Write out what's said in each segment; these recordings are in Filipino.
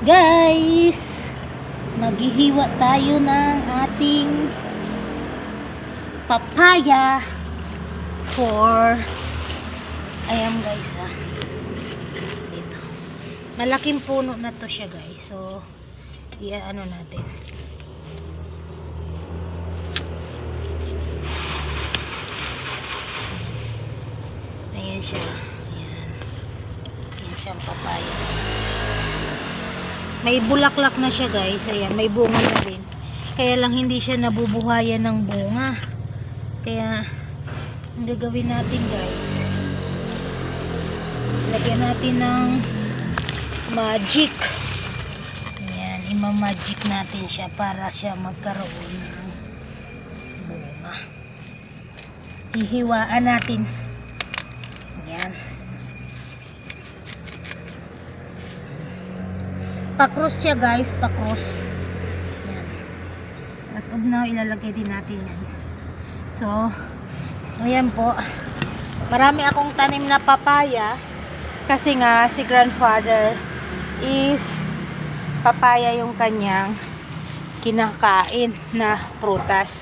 Guys, maghihiwa tayo ng ating papaya for ayan guys dito. Malaking puno na to siya guys. So, ano natin. Ayan siya. Ayan. Ayan siyang papaya. May bulaklak na siya guys. Ayan, may bunga na rin. Kaya lang hindi siya nabubuhayan ng bunga. Kaya, ang gagawin natin guys, lagyan natin ng magic. Ayan, ima-magic natin siya para siya magkaroon ng bunga. Hihiwaan natin. Ayan. Pa-cross siya guys, pa-cross. Ayan. As of now, ilalagay din natin yan. So, ayan po. Marami akong tanim na papaya. Kasi nga, si grandfather is papaya yung kanyang kinakain na prutas.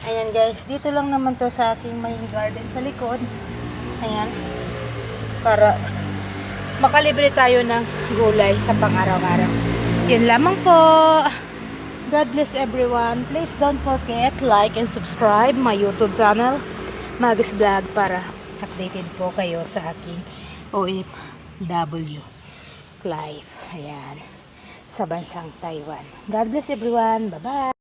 Ayan guys, dito lang naman to sa aking mini garden sa likod. Ayan. Para makalibre tayo ng gulay sa pang-araw-araw. Yun lamang po. God bless everyone. Please don't forget like and subscribe my YouTube channel, Magus Vlog, para updated po kayo sa aking OFW life. Ayan. Sa bansang Taiwan. God bless everyone. Bye-bye.